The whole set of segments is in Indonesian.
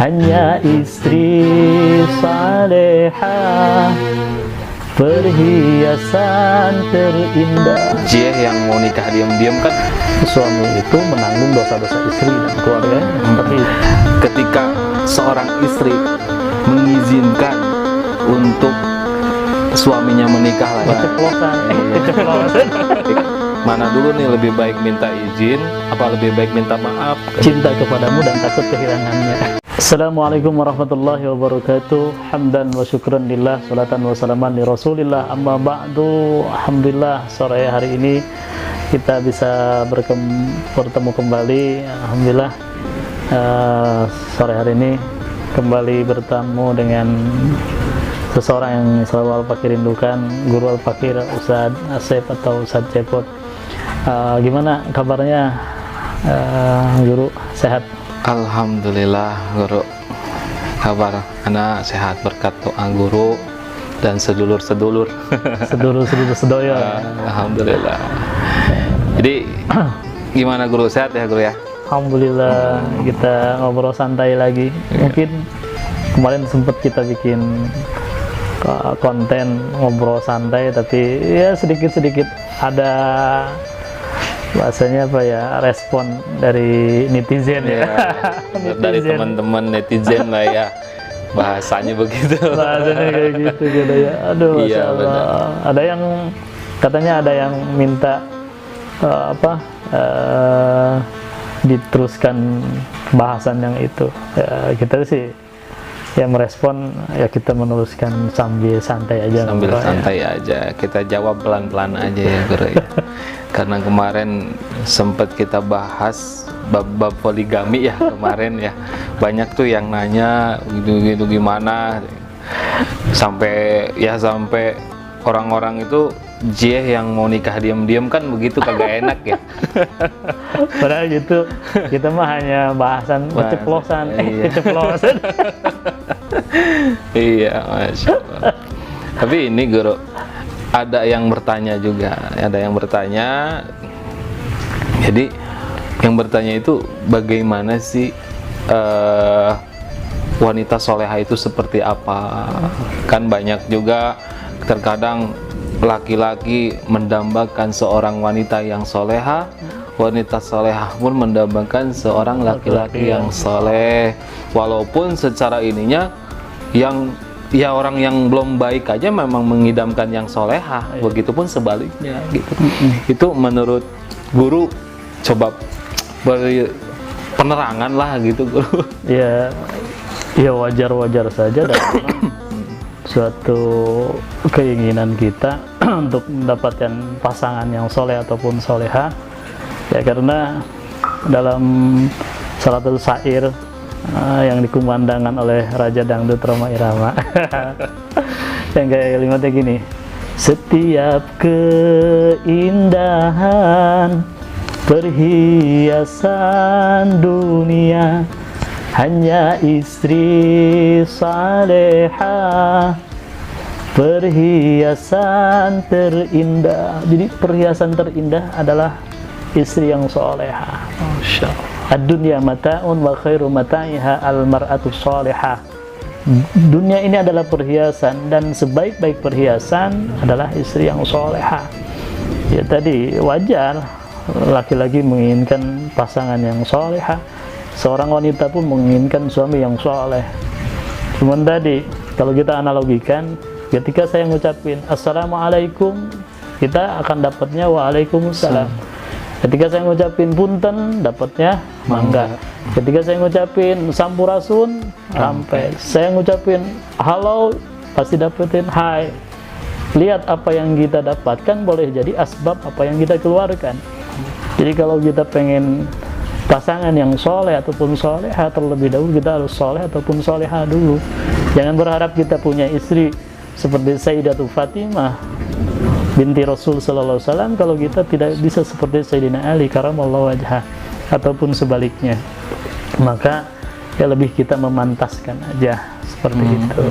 hanya istri salehah, perhiasan terindah. Jih yang mau nikah diam-diam kan Suami itu menanggung dosa-dosa istri dan keluarganya. Tapi ketika seorang istri mengizinkan untuk suaminya menikah lah ya. keceplosan. Mana dulu nih lebih baik minta izin apa lebih baik minta maaf? Cinta kepadamu dan takut kehilangannya. Assalamualaikum warahmatullahi wabarakatuh. Hamdan wa syukran lillah, salatan wa salaman li rasulillah, amma ba'du. Alhamdulillah sore hari ini kita bisa bertemu kembali. Alhamdulillah sore hari ini kembali bertemu dengan seseorang yang selalu Al-Fakir rindukan, Guru Al-Fakir Ustadz Asep atau Ustadz Cepot. Gimana kabarnya Guru? Sehat? Alhamdulillah Guru, kabar anak sehat berkat doa Guru dan sedulur-sedulur. Sedulur-sedulur sedoyo. Alhamdulillah. Jadi gimana Guru, sehat ya Guru ya? Alhamdulillah, kita ngobrol santai lagi. Mungkin kemarin sempat kita bikin konten ngobrol santai, tapi ya sedikit-sedikit ada bahasanya apa ya, respon dari netizen ya. Dari teman-teman netizen lah ya, bahasanya begitu. Bahasanya kayak gitu ya. Aduh, Masya Iya, Allah. benar. Ada yang katanya ada yang minta diteruskan bahasan yang itu. Ya, kita sih ya merespon, ya kita meneruskan sambil santai aja. Sambil santai aja, kita jawab pelan-pelan aja ya Guru ya. Karena kemarin sempat kita bahas bab poligami ya kemarin ya. Banyak tuh yang nanya gitu gimana, sampai orang-orang itu jih yang mau nikah diam-diam kan begitu, kagak enak ya. Padahal gitu, kita mah hanya bahasan keceplosan. Iya. Keceplosan. Iya, Masya Allah. Tapi ini Guru, ada yang bertanya juga, jadi yang bertanya itu bagaimana sih wanita soleha itu seperti apa? Kan banyak juga terkadang laki-laki mendambakan seorang wanita yang soleha, wanita soleha pun mendambakan seorang laki-laki yang soleh, walaupun secara ininya yang ya orang yang belum baik aja memang mengidamkan yang soleha, begitupun sebaliknya gitu. Itu menurut Guru, coba beri penerangan lah gitu Guru. Ya wajar-wajar saja dalam suatu keinginan kita untuk mendapatkan pasangan yang soleh ataupun soleha. Ya karena dalam salah satu syair yang dikumandangkan oleh Raja Dangdut Rhoma Irama yang kayak kalimatnya gini: setiap keindahan perhiasan dunia, hanya istri salehah, perhiasan terindah. Jadi perhiasan terindah adalah istri yang solehah. Masya Allah. Ad-dunya mata'un wa khairu mata'iha al-mar'atu solehah. Dunia ini adalah perhiasan, dan sebaik-baik perhiasan adalah istri yang solehah. Ya tadi wajar laki-laki menginginkan pasangan yang solehah, seorang wanita pun menginginkan suami yang soleh. Cuman tadi kalau kita analogikan, ketika saya ngucapin assalamualaikum, kita akan dapatnya waalaikumsalam. Ketika saya ngucapin punten, dapatnya mangga. Ketika saya ngucapin sampurasun, rampe. Saya ngucapin halo, pasti dapetin hai. Lihat apa yang kita dapatkan boleh jadi asbab apa yang kita keluarkan. Jadi kalau kita pengen pasangan yang soleh ataupun soleha, terlebih dahulu kita harus soleh ataupun soleha dulu. Jangan berharap kita punya istri seperti Sayyidatul Fatimah binti Rasul Sallallahu Alaihi Wasallam kalau kita tidak bisa seperti Sayyidina Ali karamallahu wajhah, ataupun sebaliknya. Maka ya lebih kita memantaskan aja seperti itu.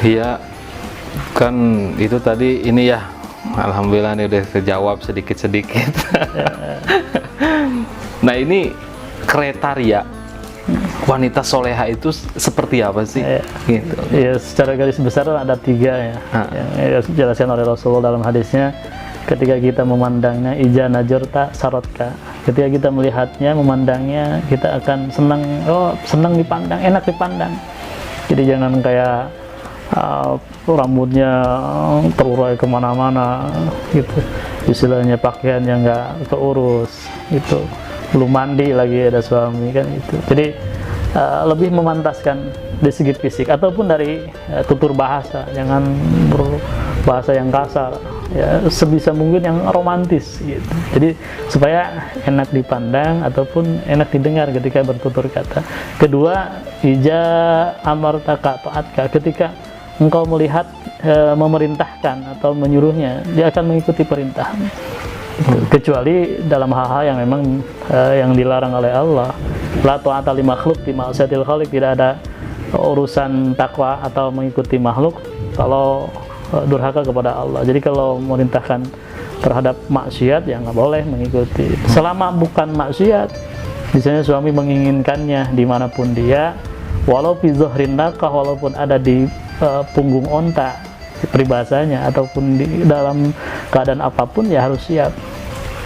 Iya, kan itu tadi ini ya, alhamdulillah nih udah terjawab sedikit-sedikit. Nah ini kriteria wanita soleha itu seperti apa sih? Gitu. Ya, secara garis besar ada 3 ya, yang dijelaskan oleh Rasulullah dalam hadisnya. Ketika kita memandangnya, ija najurta sarotka. Ketika kita melihatnya, memandangnya, kita akan senang, senang dipandang, enak dipandang. Jadi jangan kayak rambutnya terurai kemana-mana gitu, istilahnya pakaian yang nggak keurus gitu, belum mandi lagi ada suami kan itu. Jadi lebih memantaskan dari segi fisik ataupun dari tutur bahasa, jangan berbahasa yang kasar ya, sebisa mungkin yang romantis gitu. Jadi supaya enak dipandang ataupun enak didengar ketika bertutur kata. Kedua, ija amartaka taatka, ketika engkau melihat memerintahkan atau menyuruhnya, dia akan mengikuti perintah. Kecuali dalam hal-hal yang memang yang dilarang oleh Allah. La ta'ata li makhluk fi ma'siyatil khaliq, tidak ada urusan takwa atau mengikuti makhluk kalau durhaka kepada Allah. Jadi kalau memerintahkan terhadap maksiat ya nggak boleh mengikuti. Selama bukan maksiat, misalnya suami menginginkannya dimanapun dia, walau fi zuhrin naqah, walaupun ada di punggung onta peribahasanya, ataupun di dalam keadaan apapun ya harus siap,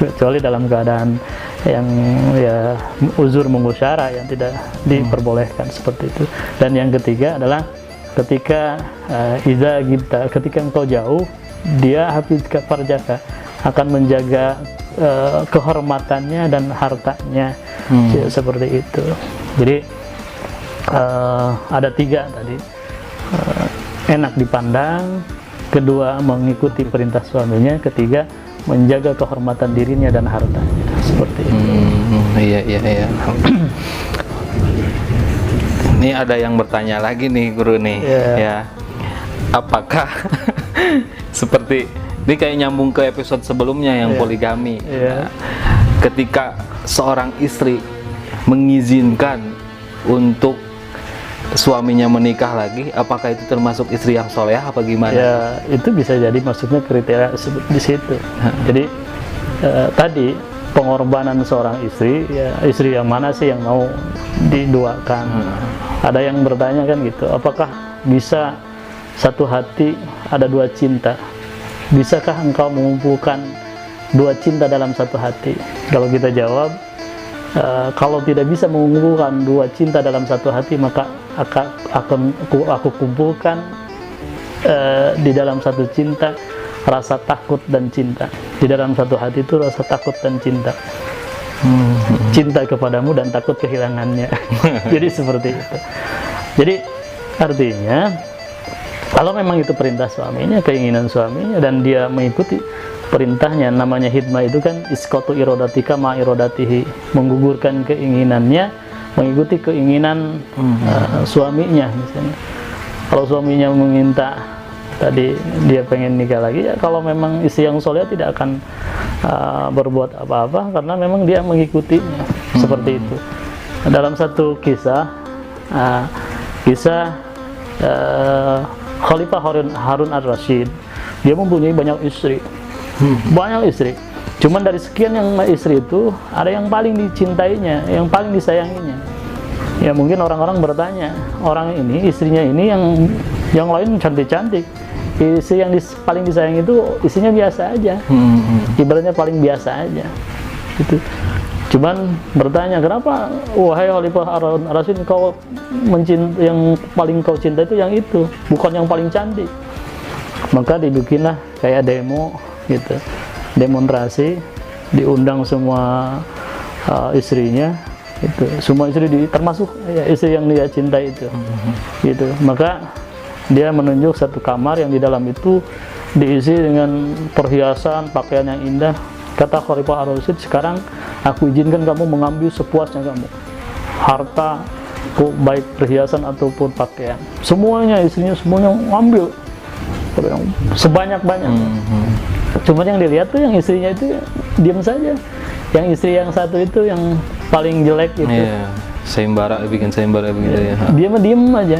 kecuali dalam keadaan yang ya uzur mengusyara yang tidak diperbolehkan seperti itu. Dan yang ketiga adalah ketika iza gibta, ketika engkau jauh, dia hafiz farjaka, akan menjaga kehormatannya dan hartanya ya, seperti itu. Jadi ada 3 tadi, enak dipandang, kedua mengikuti perintah suaminya, ketiga menjaga kehormatan dirinya dan hartanya, seperti itu. Iya. Ini ada yang bertanya lagi nih guru nih, ya. Apakah seperti ini kayak nyambung ke episode sebelumnya yang poligami. Nah, ketika seorang istri mengizinkan untuk suaminya menikah lagi, apakah itu termasuk istri yang soleh apa gimana? Ya, itu bisa jadi maksudnya kriteria di situ. Jadi tadi pengorbanan seorang istri, ya istri yang mana sih yang mau diduakan? Ada yang bertanya kan gitu, apakah bisa satu hati ada 2 cinta? Bisakah engkau mengumpulkan 2 cinta dalam satu hati? Kalau kita jawab, kalau tidak bisa mengumpulkan 2 cinta dalam satu hati, maka aku kumpulkan di dalam satu cinta rasa takut dan cinta. Di dalam satu hati itu rasa takut dan cinta. Cinta kepadamu dan takut kehilangannya. Jadi seperti itu. Jadi artinya kalau memang itu perintah suaminya, keinginan suaminya, dan dia mengikuti perintahnya, namanya hidmah itu kan iskotu irodatika ma irodatihi, menggugurkan keinginannya mengikuti keinginan suaminya. Misalnya kalau suaminya meminta tadi dia pengen nikah lagi, ya kalau memang istri yang soleh tidak akan berbuat apa-apa karena memang dia mengikutinya. Seperti itu. Dalam satu kisah Khalifah Harun ar-Rasyid, dia mempunyai banyak istri. Banyak istri. Cuman dari sekian yang istri itu ada yang paling dicintainya, yang paling disayanginya. Ya mungkin orang-orang bertanya, orang ini istrinya ini yang lain cantik-cantik. Istri yang paling disayang itu istrinya biasa aja. Ibaratnya paling biasa aja. Gitu. Cuman bertanya, kenapa wahai Khalifah Harun ar-Rasyid kau yang paling kau cinta itu yang itu, bukan yang paling cantik? Maka dibikinlah kayak demo gitu, demonstrasi, diundang semua istrinya, itu semua istri termasuk ya, istri yang dia cinta itu, gitu. Maka dia menunjuk satu kamar yang di dalam itu diisi dengan perhiasan, pakaian yang indah. Kata Khalifah ar-Rasyid, sekarang aku izinkan kamu mengambil sepuasnya kamu, harta, baik perhiasan ataupun pakaian, semuanya istrinya semuanya ngambil sebanyak-banyak. Cuman yang dilihat tuh yang istrinya itu diam saja. Yang istri yang satu itu yang paling jelek gitu. Sayembara, bikin sayembara begitu ya. Dia mah diem aja.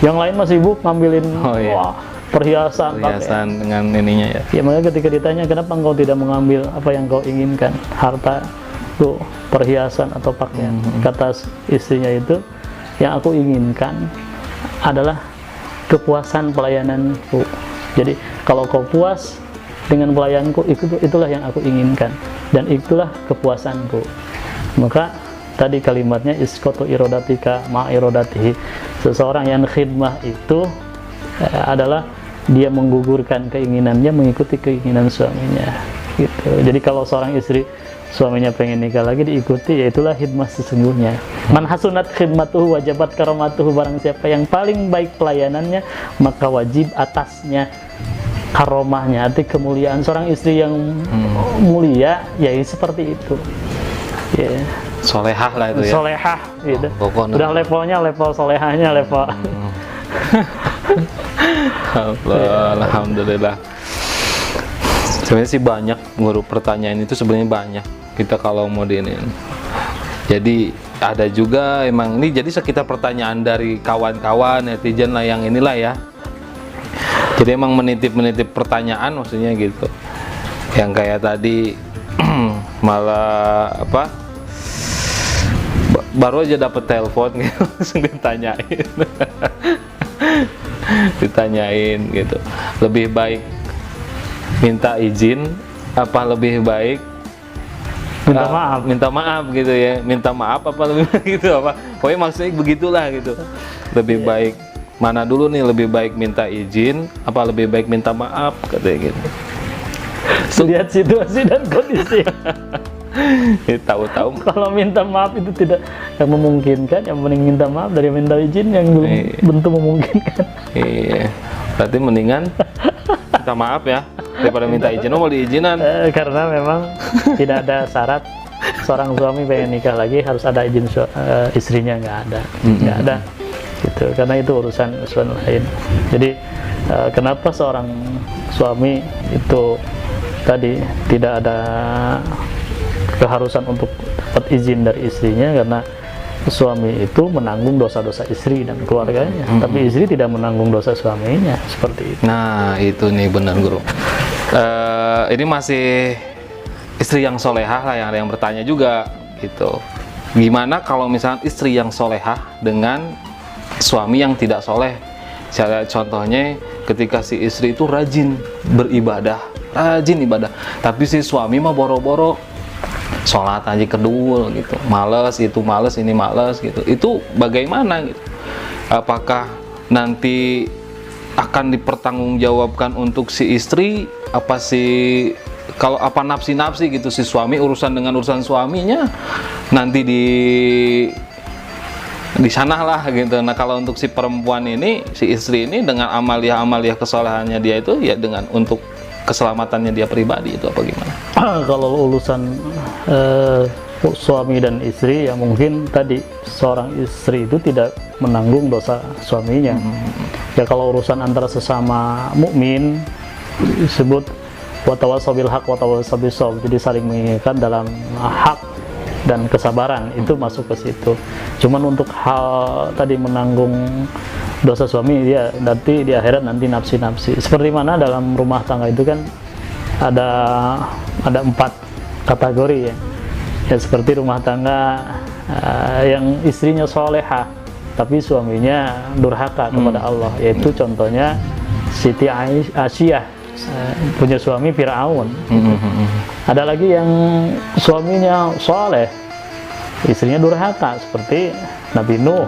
Yang lain masih sibuk ngambilin perhiasan dengan ininya ya. Ya makanya ketika ditanya kenapa engkau tidak mengambil apa yang kau inginkan, harta, Bu, perhiasan atau pakaian. Kata istrinya itu, yang aku inginkan adalah kepuasan pelayananku. Jadi kalau kau puas dengan pelayananku, itulah yang aku inginkan, dan itulah kepuasanku. Maka tadi kalimatnya isqatu irodatika ma irodatihi. Seseorang yang khidmah itu adalah dia menggugurkan keinginannya mengikuti keinginan suaminya gitu. Jadi kalau seorang istri suaminya pengen nikah lagi, diikuti, yaitulah khidmah sesungguhnya. Man hasunat khidmatuhu wajabat karamatuhu, barang siapa yang paling baik pelayanannya maka wajib atasnya karomahnya, arti kemuliaan. Seorang istri yang mulia ya seperti itu ya, solehah lah itu ya, solehah gitu. Udah levelnya level solehahnya level Alhamdulillah. Sebenarnya sih banyak guru, pertanyaan itu sebenarnya banyak kita kalau mau diinin. Jadi ada juga emang ini jadi sekitar pertanyaan dari kawan-kawan netizen lah yang inilah ya. Jadi emang menitip pertanyaan maksudnya gitu. Yang kayak tadi malah apa? Baru aja dapet telepon gitu, langsung ditanyain gitu. Lebih baik minta izin apa lebih baik minta maaf gitu ya, minta maaf apa lebih baik gitu apa, pokoknya maksudnya begitulah gitu. Lebih baik mana dulu nih, lebih baik minta izin apa lebih baik minta maaf katanya gitu. Lihat situasi dan kondisi. Tahu-tahu kalau minta maaf itu tidak yang memungkinkan, yang mending minta maaf dari minta izin yang belum bentuk memungkinkan. Iya, berarti mendingan minta maaf ya daripada minta izin. Mau diizinan karena memang tidak ada syarat seorang suami pengen nikah lagi harus ada izin istrinya, nggak ada gitu, karena itu urusan lain. Jadi kenapa seorang suami itu tadi tidak ada keharusan untuk dapat izin dari istrinya, karena suami itu menanggung dosa-dosa istri dan keluarganya, tapi istri tidak menanggung dosa suaminya, seperti itu. Nah itu nih benar guru. Ini masih istri yang solehah lah yang ada yang bertanya juga gitu. Gimana kalau misalnya istri yang solehah dengan suami yang tidak soleh? Contohnya ketika si istri itu rajin beribadah, rajin ibadah, tapi si suami mah boro-boro sholat aja kedul gitu, males itu males ini males gitu. Itu bagaimana gitu? Apakah nanti akan dipertanggungjawabkan untuk si istri apa si kalau apa nafsi gitu, si suami urusan dengan urusan suaminya nanti di sana lah gitu. Nah kalau untuk si perempuan ini, si istri ini dengan amalia kesolehannya dia itu ya dengan untuk keselamatannya dia pribadi itu apa gimana? Kalau urusan suami dan istri ya mungkin tadi seorang istri itu tidak menanggung dosa suaminya. Ya kalau urusan antara sesama mukmin disebut watawassaw bil haq watawassaw bis sabr, jadi saling mengingatkan dalam hak dan kesabaran, itu masuk ke situ. Cuman untuk hal tadi menanggung dosa suami, dia nanti di akhirat nanti nafsi. Seperti mana dalam rumah tangga itu kan ada 4 kategori ya. Ya seperti rumah tangga yang istrinya solehah tapi suaminya durhaka kepada Allah, yaitu contohnya Siti Aisyah punya suami Fir'aun. Ada lagi yang suaminya soleh, istrinya durhaka seperti Nabi Nuh.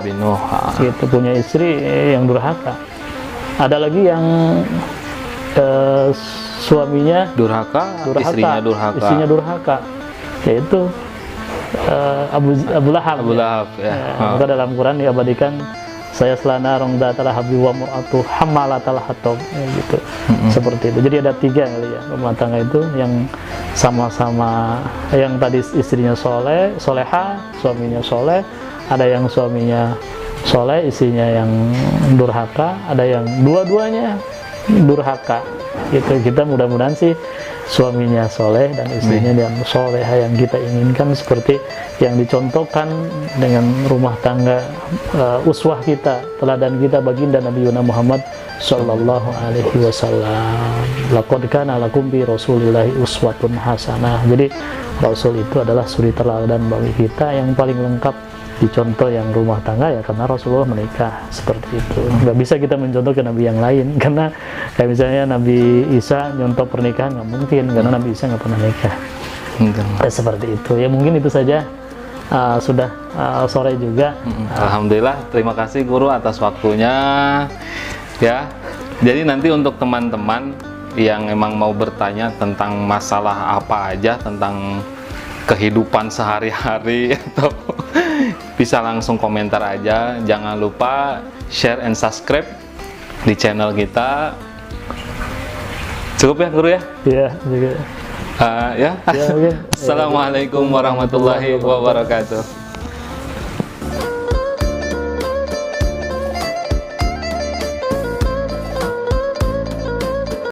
Gitu, punya istri yang durhaka. Ada lagi yang suaminya durhaka, istrinya durhaka, yaitu Abu Lahab. Ya. Maka dalam Quran diabadikan saya selana rong datalah habi wa mu'atu hamalatal hatab gitu. Seperti itu. Jadi ada 3 kali ya rumah tangga itu yang sama-sama, yang tadi istrinya soleha, suaminya soleh, ada yang suaminya soleh, istrinya yang durhaka, ada yang dua-duanya durhaka gitu. Kita mudah-mudahan sih suaminya soleh dan istrinya yang soleha yang kita inginkan, seperti yang dicontohkan dengan rumah tangga uswah kita, teladan kita baginda Nabi Muhammad sallallahu alaihi wasallam. Laqad kana lakum bi rasulillahi uswatun hasanah. Jadi Rasul itu adalah suri teladan bagi kita yang paling lengkap dicontoh yang rumah tangga ya, karena Rasulullah menikah seperti itu. Nggak bisa kita mencontoh ke Nabi yang lain, karena kayak misalnya Nabi Isa nyontoh pernikahan nggak mungkin, karena Nabi Isa nggak pernah nikah. Ya, seperti itu ya, mungkin itu saja. Sudah sore juga. Alhamdulillah, terima kasih guru atas waktunya ya. Jadi nanti untuk teman-teman yang emang mau bertanya tentang masalah apa aja tentang kehidupan sehari-hari atau bisa langsung komentar aja. Jangan lupa share and subscribe di channel kita. Cukup ya guru ya? Iya juga. Ya. Ya, mungkin. Assalamualaikum warahmatullahi wabarakatuh.